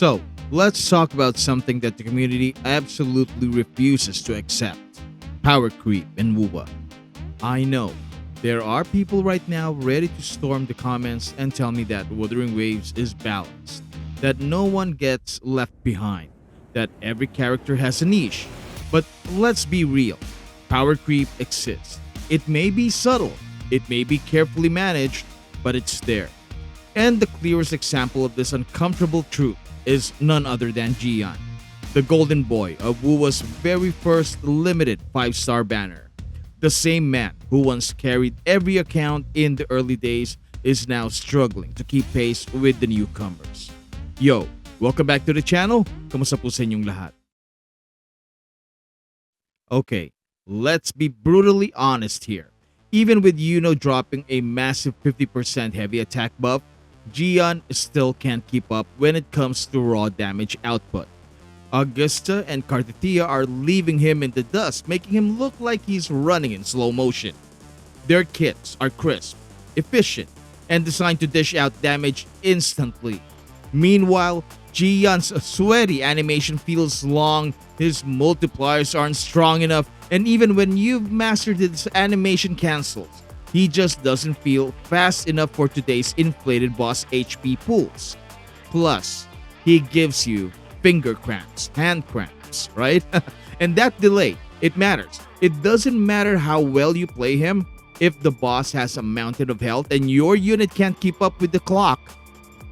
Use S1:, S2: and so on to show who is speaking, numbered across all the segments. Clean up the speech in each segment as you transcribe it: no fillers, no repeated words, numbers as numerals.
S1: So, let's talk about something that the community absolutely refuses to accept: power creep in WuWa. I know there are people right now ready to storm the comments and tell me that Wuthering Waves is balanced, that no one gets left behind, that every character has a niche. But let's be real, power creep exists. It may be subtle, it may be carefully managed, but it's there. And the clearest example of this uncomfortable truth is none other than Jiyan, the golden boy of WuWa's very first limited 5-star banner. The same man who once carried every account in the early days is now struggling to keep pace with the newcomers. Yo, welcome back to the channel. Kamusta po sa inyong lahat? Okay, let's be brutally honest here. Even with Yuno dropping a massive 50% heavy attack buff, Jiyan still can't keep up when it comes to raw damage output. Augusta and Carthetyia are leaving him in the dust, making him look like he's running in slow motion. Their kits are crisp, efficient, and designed to dish out damage instantly. Meanwhile, Jiyan's sweaty animation feels long, his multipliers aren't strong enough, and even when you've mastered his animation cancels, he just doesn't feel fast enough for today's inflated boss HP pools. Plus, he gives you finger cramps, hand cramps, right? And that delay, it matters. It doesn't matter how well you play him. If the boss has a mountain of health and your unit can't keep up with the clock,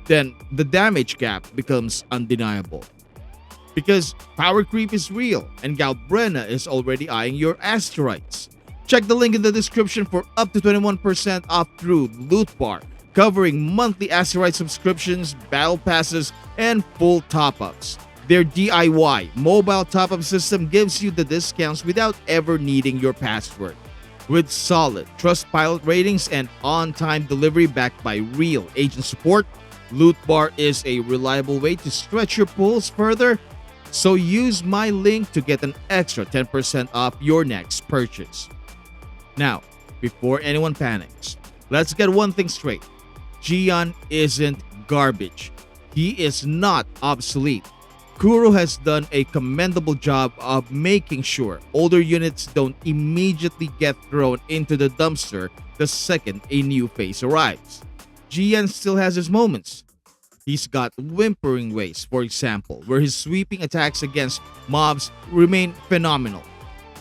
S1: then the damage gap becomes undeniable. Because power creep is real and Galbrena is already eyeing your asteroids. Check the link in the description for up to 21% off through Loot Bar, covering monthly asteroid subscriptions, battle passes, and full top-ups. Their DIY mobile top-up system gives you the discounts without ever needing your password. With solid Trustpilot ratings and on-time delivery backed by real agent support, Loot Bar is a reliable way to stretch your pulls further. So use my link to get an extra 10% off your next purchase. Now, before anyone panics, let's get one thing straight. Jiyan isn't garbage. He is not obsolete. Kuro has done a commendable job of making sure older units don't immediately get thrown into the dumpster the second a new phase arrives. Jiyan still has his moments. He's got Whimpering Waves, for example, where his sweeping attacks against mobs remain phenomenal.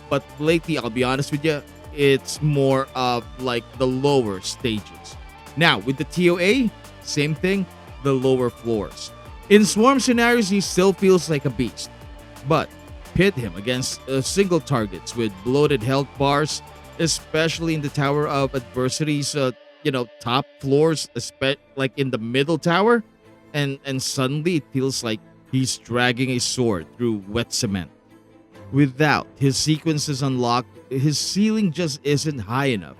S1: But lately, I'll be honest with you, it's more of like the lower stages. Now, with the TOA, same thing, the lower floors. In swarm scenarios, he still feels like a beast. But pit him against single targets with bloated health bars, especially in the Tower of Adversity's, top floors, like in the middle tower, and suddenly it feels like he's dragging a sword through wet cement. Without his sequences unlocked, his ceiling just isn't high enough.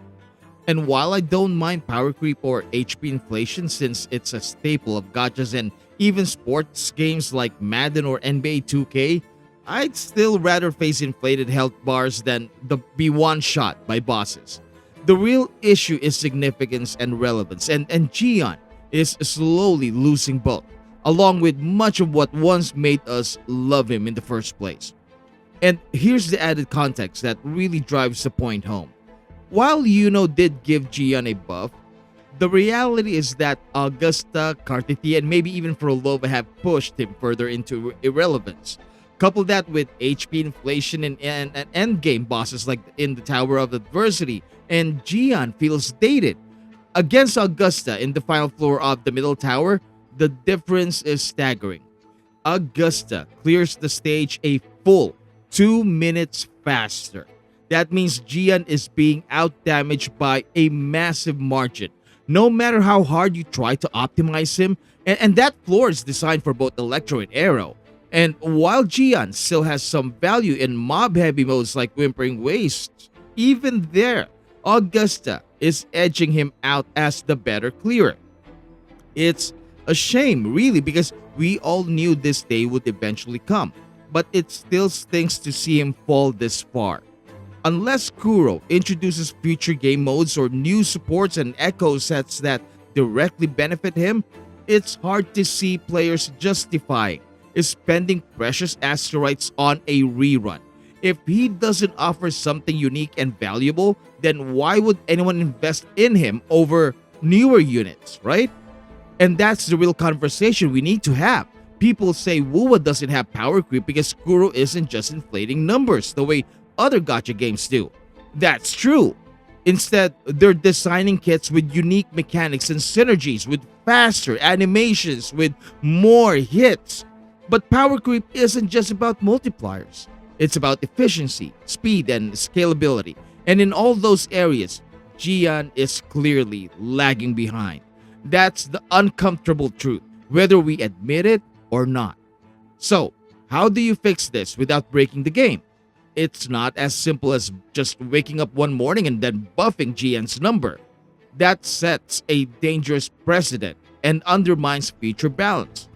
S1: And while I don't mind power creep or HP inflation since it's a staple of gachas and even sports games like Madden or NBA 2K, I'd still rather face inflated health bars than be one-shot by bosses. The real issue is significance and relevance, and Jiyan is slowly losing both, along with much of what once made us love him in the first place. And here's the added context that really drives the point home. While Yuno did give Jiyan a buff, the reality is that Augusta, Carthetyia, and maybe even Frolova have pushed him further into irrelevance. Couple that with HP inflation and endgame bosses like in the Tower of Adversity, and Jiyan feels dated. Against Augusta in the final floor of the middle tower, the difference is staggering. Augusta clears the stage a full 2 minutes faster. That means Jiyan is being outdamaged by a massive margin, no matter how hard you try to optimize him, and that floor is designed for both Electro and Aero. And while Jiyan still has some value in mob-heavy modes like Whimpering Waves, even there, Augusta is edging him out as the better clearer. It's a shame, really, because we all knew this day would eventually come, but it still stinks to see him fall this far. Unless Kuro introduces future game modes or new supports and echo sets that directly benefit him, it's hard to see players justifying spending precious asteroids on a rerun. If he doesn't offer something unique and valuable, then why would anyone invest in him over newer units, right? And that's the real conversation we need to have. People say WuWa doesn't have power creep because Kuro isn't just inflating numbers the way other gacha games do. That's true. Instead, they're designing kits with unique mechanics and synergies, with faster animations, with more hits. But power creep isn't just about multipliers. It's about efficiency, speed, and scalability. And in all those areas, Jiyan is clearly lagging behind. That's the uncomfortable truth, whether we admit it or not. So, how do you fix this without breaking the game? It's not as simple as just waking up one morning and then buffing Jiyan's number. That sets a dangerous precedent and undermines future balance.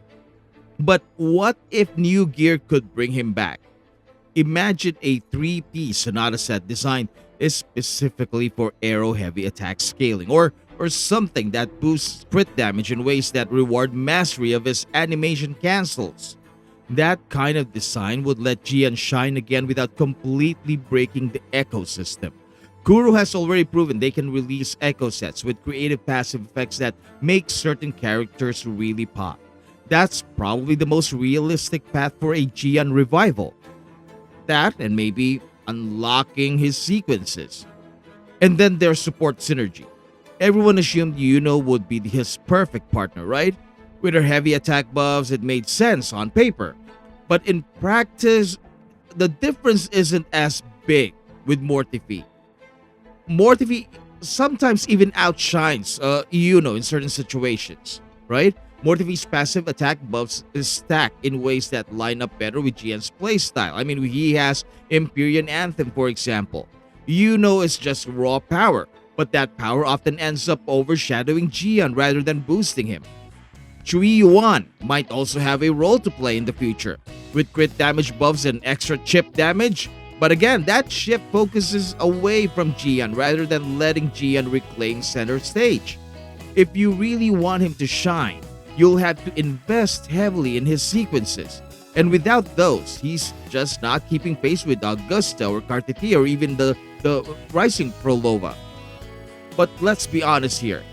S1: But what if new gear could bring him back? Imagine a 3-piece Sonata set designed specifically for arrow heavy attack scaling, or something that boosts crit damage in ways that reward mastery of his animation cancels. That kind of design would let Jiyan shine again without completely breaking the ecosystem. Kuro has already proven they can release echo sets with creative passive effects that make certain characters really pop. That's probably the most realistic path for a Jiyan revival. That and maybe unlocking his sequences. And then there's support synergy. Everyone assumed Yuno would be his perfect partner, right? With her heavy attack buffs, it made sense on paper. But in practice, the difference isn't as big with Mortifi. Mortifi sometimes even outshines Yuno in certain situations, right? Mortifi's passive attack buffs is stacked in ways that line up better with Jiyan's playstyle. I mean, he has Empyrean Anthem, for example. Yuno is just raw power, but that power often ends up overshadowing Jiyan rather than boosting him. Chui Yuan might also have a role to play in the future, with crit damage buffs and extra chip damage. But again, that shift focuses away from Jiyan rather than letting Jiyan reclaim center stage. If you really want him to shine, you'll have to invest heavily in his sequences. And without those, he's just not keeping pace with Augusta or Carthetyia or even the rising Prolova. But let's be honest here.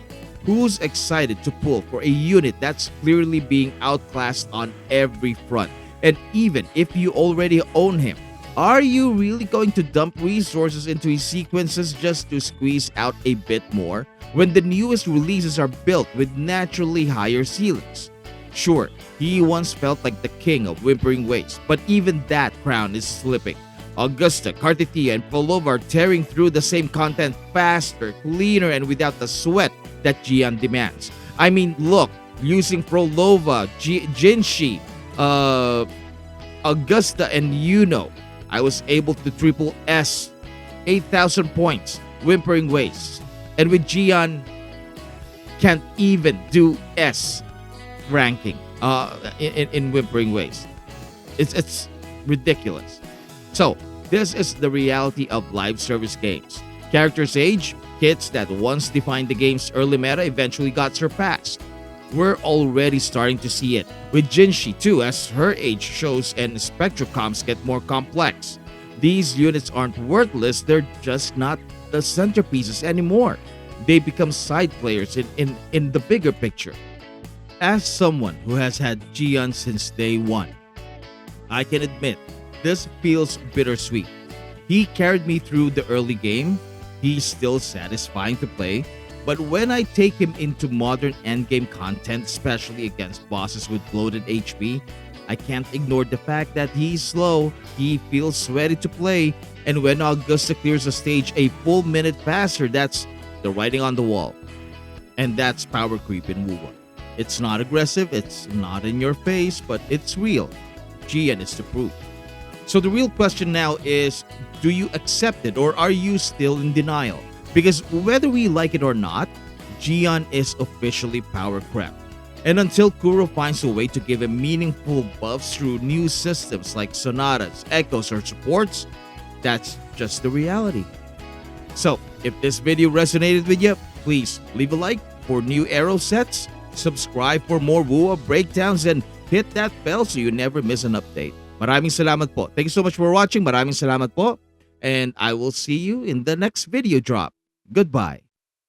S1: Who's excited to pull for a unit that's clearly being outclassed on every front? And even if you already own him, are you really going to dump resources into his sequences just to squeeze out a bit more when the newest releases are built with naturally higher ceilings? Sure, he once felt like the king of Whimpering Waves, but even that crown is slipping. Augusta, Carthetyia, and Prolova are tearing through the same content faster, cleaner, and without the sweat that Jiyan demands. I mean, look, using Prolova, Jinshi, Augusta, and Yuno, I was able to triple S 8,000 points, Whimpering Waves. And with Jiyan, can't even do S ranking in Whimpering Waves. It's ridiculous. So, this is the reality of live service games. Characters age, kits that once defined the game's early meta eventually got surpassed. We're already starting to see it with Jinshi too, as her age shows and spectrocoms get more complex. These units aren't worthless, they're just not the centerpieces anymore. They become side players in the bigger picture. As someone who has had Jiyan since day one, I can admit this feels bittersweet. He carried me through the early game. He's still satisfying to play, but when I take him into modern endgame content, especially against bosses with bloated HP, I can't ignore the fact that he's slow, he feels ready to play, and when Augusta clears a stage a full minute faster, that's the writing on the wall. And that's power creep in WuWa. It's not aggressive, it's not in your face, but it's real. Jiyan is the proof. So the real question now is, do you accept it or are you still in denial? Because whether we like it or not, Jiyan is officially power crept. And until Kuro finds a way to give him meaningful buffs through new systems like Sonatas, Echoes, or supports, that's just the reality. So, if this video resonated with you, please leave a like for new arrow sets, subscribe for more WuWa breakdowns, and hit that bell so you never miss an update. Maraming salamat po. Thank you so much for watching. Maraming salamat po. And I will see you in the next video drop. Goodbye.